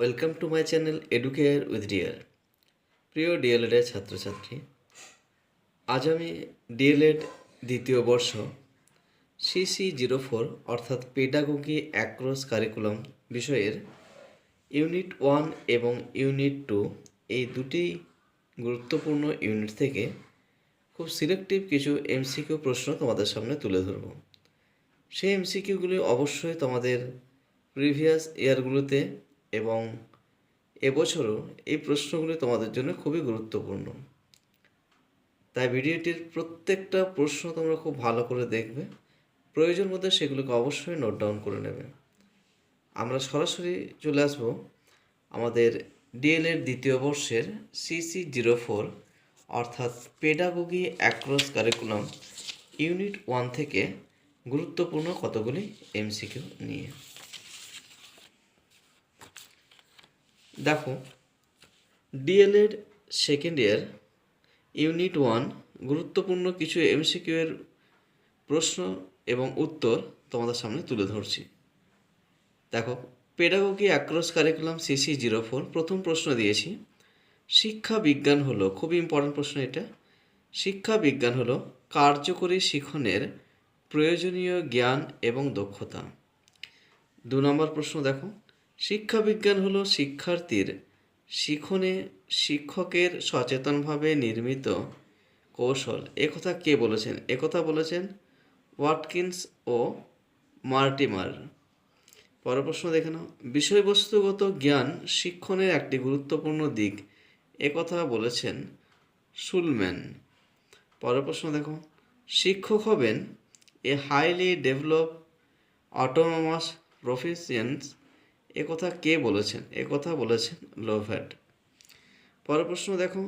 Welcome to my channel Educare with dear. প্রিয় ডিএলএডের ছাত্রছাত্রী, আজ আমি ডিএলএড দ্বিতীয় বর্ষ CC04 অর্থাৎ পেডাগোগি অ্যাক্রস কারিকুলাম বিষয়ের ইউনিট 1 এবং ইউনিট 2 এই দুটি গুরুত্বপূর্ণ ইউনিট থেকে খুব সিলেক্টিভ কিছু এমসিকিউ প্রশ্ন তোমাদের সামনে তুলে ধরব। সেই এমসিকিউগুলি অবশ্যই তোমাদের প্রিভিয়াস ইয়ারগুলোতে এবং এবছরও এই প্রশ্নগুলি তোমাদের জন্য খুবই গুরুত্বপূর্ণ। তাই ভিডিওটির প্রত্যেকটা প্রশ্ন তোমরা খুব ভালো করে দেখবে, প্রয়োজন মধ্যে সেগুলোকে অবশ্যই নোট ডাউন করে নেবে। আমরা সরাসরি চলে আসব আমাদের ডিএলএড দ্বিতীয় বর্ষের CC04 অর্থাৎ পেডাগোগি অ্যাক্রস কারিকুলাম ইউনিট 1 থেকে গুরুত্বপূর্ণ কতগুলি এমসিকিউ নিয়ে। দেখো, ডিএলএড সেকেন্ড ইয়ার ইউনিট 1 গুরুত্বপূর্ণ কিছু এমসিকিউ এর প্রশ্ন এবং উত্তর তোমাদের সামনে তুলে ধরছি। দেখো, পেডাগোগি অ্যাক্রস কারিকুলাম CC04 প্রথম প্রশ্ন দিয়েছি, শিক্ষা বিজ্ঞান হলো, খুবই ইম্পর্টেন্ট প্রশ্ন এটা, শিক্ষা বিজ্ঞান হলো কার্যকরী শিক্ষণের প্রয়োজনীয় জ্ঞান এবং দক্ষতা। 2 নম্বর প্রশ্ন দেখো, শিক্ষা বিজ্ঞান হলো শিক্ষার্থীর শিখনে শিক্ষকের সচেতনভাবে নির্মিত কৌশল। একথা কে বলেছেন? একথা বলেছেন ওয়াটকিন্স ও মার্টিমার। পরের প্রশ্ন দেখে নাও, বিষয়বস্তুগত জ্ঞান শিক্ষণের একটি গুরুত্বপূর্ণ দিক। একথা বলেছেন শুলম্যান। পরের প্রশ্ন দেখো, শিক্ষক হবেন a highly develop autonomous professions. একথা কে বলেছেন? একথা বলেছেন লোভ্যাট। পরের প্রশ্ন দেখো,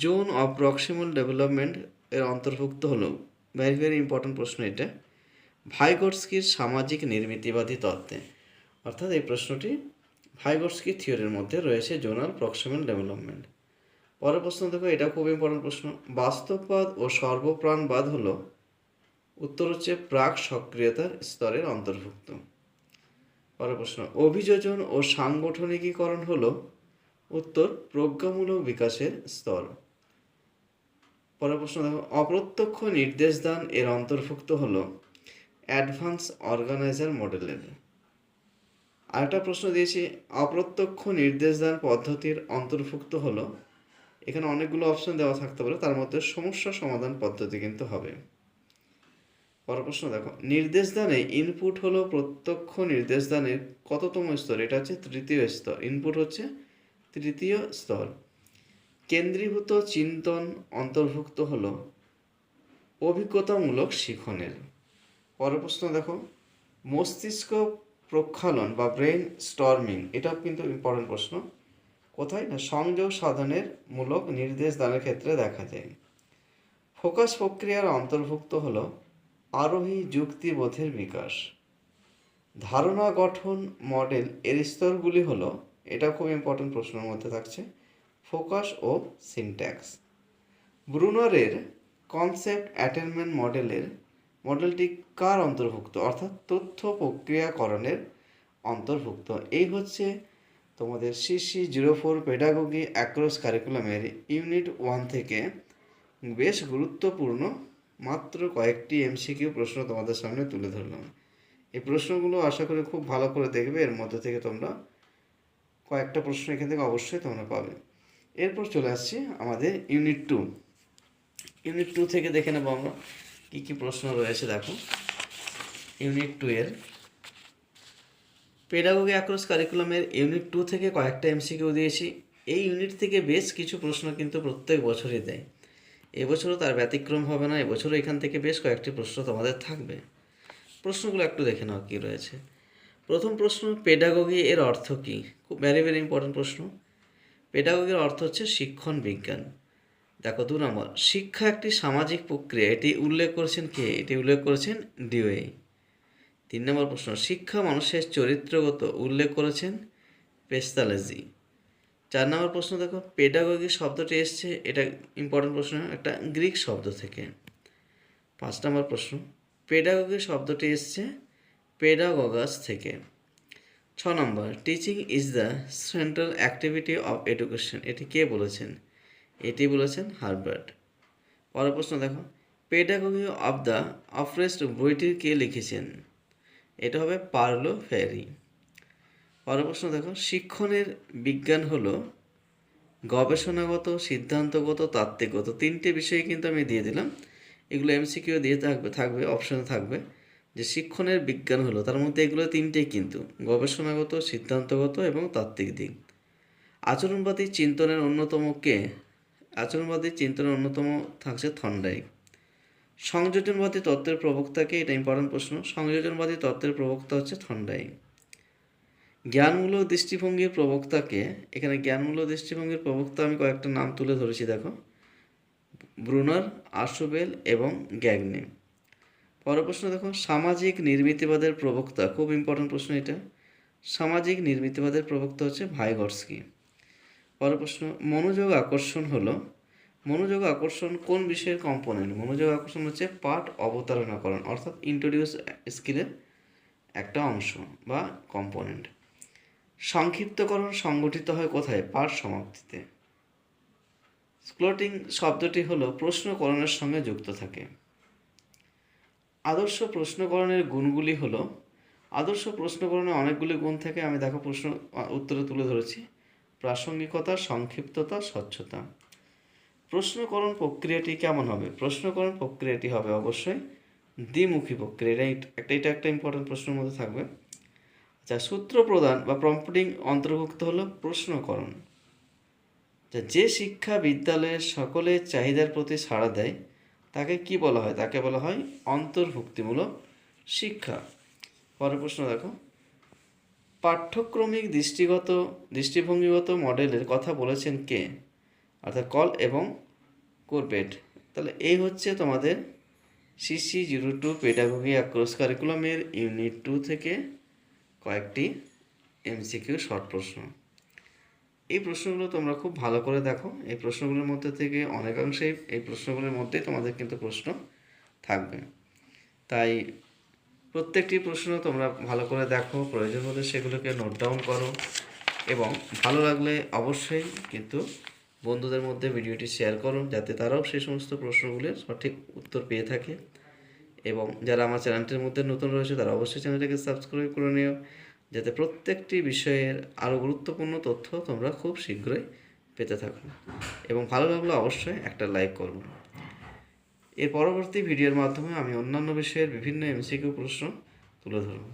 জোন অফ প্রক্সিমাল ডেভেলপমেন্ট এর অন্তর্ভুক্ত হলো, ভেরি ভেরি ইম্পর্টেন্ট প্রশ্ন এটা, ভাইগটস্কির সামাজিক নির্মিতিবাদী তত্ত্বে। অর্থাৎ এই প্রশ্নটি ভাইগটস্কি থিওরির মধ্যে রয়েছে, জোনাল প্রক্সিমাল ডেভেলপমেন্ট। পরের প্রশ্ন দেখো, এটা খুব ইম্পর্টেন্ট প্রশ্ন, বাস্তববাদ ও সর্বপ্রাণবাদ হলো, উত্তর হচ্ছে প্রাক সক্রিয়তার স্তরের অন্তর্ভুক্ত। পরের প্রশ্ন, অভিযোজন ও সাংগঠনিকীকরণ হলো, উত্তর প্রজ্ঞামূলক বিকাশের স্তর। পরের প্রশ্ন দেখো, অপ্রত্যক্ষ নির্দেশদান এর অন্তর্ভুক্ত হলো অ্যাডভান্স অর্গানাইজার মডেলের। আরেকটা প্রশ্ন দিয়েছি, অপ্রত্যক্ষ নির্দেশদান পদ্ধতির অন্তর্ভুক্ত হলো, এখানে অনেকগুলো অপশন দেওয়া থাকতে পারে, তার মধ্যে সমস্যা সমাধান পদ্ধতি কিন্তু হবে। পরের প্রশ্ন দেখো, নির্দেশদানে ইনপুট হলো প্রত্যক্ষ নির্দেশদানের কততম স্তর? এটা হচ্ছে তৃতীয় স্তর। ইনপুট হচ্ছে তৃতীয় স্তর। কেন্দ্রীভূত চিন্তন অন্তর্ভুক্ত হলো অভিজ্ঞতামূলক শিখনের। পরের প্রশ্ন দেখো, মস্তিষ্ক প্রক্ষালন বা ব্রেন স্টর্মিং, এটাও কিন্তু ইম্পর্টেন্ট প্রশ্ন, কোথায় না সংযোগ সাধনের মূলক নির্দেশ দানের ক্ষেত্রে দেখা যায়। ফোকাস প্রক্রিয়ার অন্তর্ভুক্ত হলো আরোহী যুক্তিবোধের বিকাশ। ধারণা গঠন মডেল এর স্তরগুলি হলো, এটা খুব ইম্পর্টেন্ট প্রশ্নের মধ্যে থাকছে, ফোকাস ও সিনট্যাক্স। ব্রুনারের কনসেপ্ট অ্যাটেনমেন্ট মডেলটি কার অন্তর্ভুক্ত? অর্থাৎ তথ্য প্রক্রিয়াকরণের অন্তর্ভুক্ত। এই হচ্ছে তোমাদের CC04 পেডাগোগি অ্যাক্রস কারিকুলামের ইউনিট 1 থেকে বেশ গুরুত্বপূর্ণ মাত্র কয়েকটি এমসিকিউ প্রশ্ন তোমাদের সামনে তুলে ধরলাম। এই প্রশ্নগুলো আশা করি খুব ভালো করে দেখবে, এর মধ্যে থেকে তোমরা কয়েকটা প্রশ্ন এখান থেকে অবশ্যই তোমরা পাবে। এরপর চলে আসছি আমাদের ইউনিট 2। ইউনিট 2 থেকে দেখে নেবো আমরা কী কী প্রশ্ন রয়েছে। দেখো, ইউনিট 2 এর পেডাগোগি অ্যাক্রস কারিকুলামের ইউনিট 2 থেকে কয়েকটা এমসিকিউ দিয়েছি। এই ইউনিট থেকে বেশ কিছু প্রশ্ন কিন্তু প্রত্যেক বছরই দেয়, এবছরও তার ব্যতিক্রম হবে না। এবছরও এখান থেকে বেশ কয়েকটি প্রশ্ন তোমাদের থাকবে। প্রশ্নগুলো একটু দেখে নাও কী রয়েছে। প্রথম প্রশ্ন, পেডাগোগি এর অর্থ কী? খুব ভেরি ভেরি ইম্পর্টেন্ট প্রশ্ন। পেডাগোগির অর্থ হচ্ছে শিক্ষণ বিজ্ঞান। দেখো, 2 নম্বর, শিক্ষা একটি সামাজিক প্রক্রিয়া, এটি উল্লেখ করেছেন কে? এটি উল্লেখ করেছেন ডিওয়ে। 3 নম্বর প্রশ্ন, শিক্ষা মানুষের চরিত্রগত, উল্লেখ করেছেন পেস্তালেজি। 4 নম্বর প্রশ্ন দেখো, পেডাগোগি শব্দটি এসছে, এটা ইম্পর্টেন্ট প্রশ্ন, একটা গ্রিক শব্দ থেকে। 5 নম্বর প্রশ্ন, পেডাগোগি শব্দটি এসছে পেডাগগাস থেকে। Number, teaching is the central activity of education. এটি কে বলেছেন? এটি বলেছেন হার্বার্ট। পরের প্রশ্ন দেখো, পেডাগজি অফ দ্য অপরেস্ট বইটি কে লিখেছেন? এটা হবে পাওলো ফ্রেইরে। পরের প্রশ্ন দেখো, শিক্ষণের বিজ্ঞান হলো গবেষণাগত, সিদ্ধান্তগত, তাত্ত্বিকগত। তিনটে বিষয় কিন্তু আমি দিয়ে দিলাম, এগুলো এমসিকিউ দিয়ে থাকবে অপশনে থাকবে যে শিক্ষণের বিজ্ঞান হলো, তার মধ্যে এগুলো তিনটেই কিন্তু গবেষণাগত, সিদ্ধান্তগত এবং তাত্ত্বিক দিক। আচরণবাদী চিন্তনের অন্যতম কে? আচরণবাদী চিন্তনের অন্যতম থাকছে থর্নডাইক। সংযোজনবাদী তত্ত্বের প্রবক্তাকে? এটা ইম্পর্টেন্ট প্রশ্ন। সংযোজনবাদী তত্ত্বের প্রবক্তা হচ্ছে থর্নডাইক। জ্ঞানমূলক দৃষ্টিভঙ্গির প্রবক্তাকে? এখানে জ্ঞানমূলক দৃষ্টিভঙ্গির প্রবক্তা আমি কয়েকটা নাম তুলে ধরেছি, দেখো, ব্রুনার, আশুবেল এবং গ্যাগনে। পরের প্রশ্ন দেখো, সামাজিক নির্মিতিবাদের প্রবক্তা? খুব ইম্পর্টেন্ট প্রশ্ন এটা। সামাজিক নির্মিতিবাদের প্রবক্তা হচ্ছে ভাইগটস্কি। পরের প্রশ্ন, মনোযোগ আকর্ষণ হলো, মনোযোগ আকর্ষণ কোন বিষয়ের কম্পোনেন্ট? মনোযোগ আকর্ষণ হচ্ছে পাঠ অবতারণাকরণ, অর্থাৎ ইন্ট্রোডিউস স্কিলের একটা অংশ বা কম্পোনেন্ট। সংক্ষিপ্তকরণ সংগঠিত হয় কোথায়? পাঠ সমাপ্তিতে। স্ক্লোটিং শব্দটি হলো প্রশ্নকরণের সঙ্গে যুক্ত থাকে। আদর্শ প্রশ্নকরণের গুণগুলি হলো, আদর্শ প্রশ্নকরণে অনেকগুলি গুণ থাকে, আমি দেখো প্রশ্ন উত্তরে তুলে ধরেছি। প্রাসঙ্গিকতা, সংক্ষিপ্ততা, স্বচ্ছতা। প্রশ্নকরণ প্রক্রিয়াটি কেমন হবে? প্রশ্নকরণ প্রক্রিয়াটি হবে অবশ্যই দ্বিমুখী প্রক্রিয়া। এটা একটা ইম্পর্টেন্ট প্রশ্নের মধ্যে থাকবে। আচ্ছা, সূত্র প্রদান বা প্রম্পটিং অন্তর্ভুক্ত হলো প্রশ্নকরণ। যে শিক্ষা বিদ্যালয়ের সকলের চাহিদার প্রতি সাড়া দেয় তাকে কি বলা হয়? তাকে বলা হয় অন্তর্ভুক্তিমূলক শিক্ষা। পরের প্রশ্ন দেখো, পাঠ্যক্রমিক দৃষ্টিভঙ্গিগত মডেলের কথা বলেছেন কে? অর্থাৎ কল এবং কোরবেট। তাহলে এই হচ্ছে তোমাদের CC02 পেডাগজি অ্যাক্রস কারিকুলামের ইউনিট 2 থেকে কয়েকটি এমসিকিউ শর্ট প্রশ্ন। এই প্রশ্নগুলো তোমরা খুব ভালো করে দেখো। এই প্রশ্নগুলোর মধ্যে থেকে অনেকাংশেই এই প্রশ্নগুলোর মধ্যেই তোমাদের কিন্তু প্রশ্ন থাকবে, তাই প্রত্যেকটি প্রশ্ন তোমরা ভালো করে দেখো, প্রয়োজন হলে সেগুলোকে নোট ডাউন করো এবং ভালো লাগলে অবশ্যই কিন্তু বন্ধুদের মধ্যে ভিডিওটি শেয়ার করো, যাতে তারাও সেই সমস্ত প্রশ্নগুলির সঠিক উত্তর পেয়ে থাকে। এবং যারা আমার চ্যানেলটির মধ্যে নতুন রয়েছে তারা অবশ্যই চ্যানেলটিকে সাবস্ক্রাইব করে নিও, যাতে প্রত্যেকটি বিষয়ের আরও গুরুত্বপূর্ণ তথ্য তোমরা খুব শীঘ্রই পেতে থাকো। এবং ভালো লাগলে অবশ্যই একটা লাইক করো। এর পরবর্তী ভিডিওর মাধ্যমে আমি অন্যান্য বিষয়ের বিভিন্ন এমসিকিউ প্রশ্ন তুলে ধরব।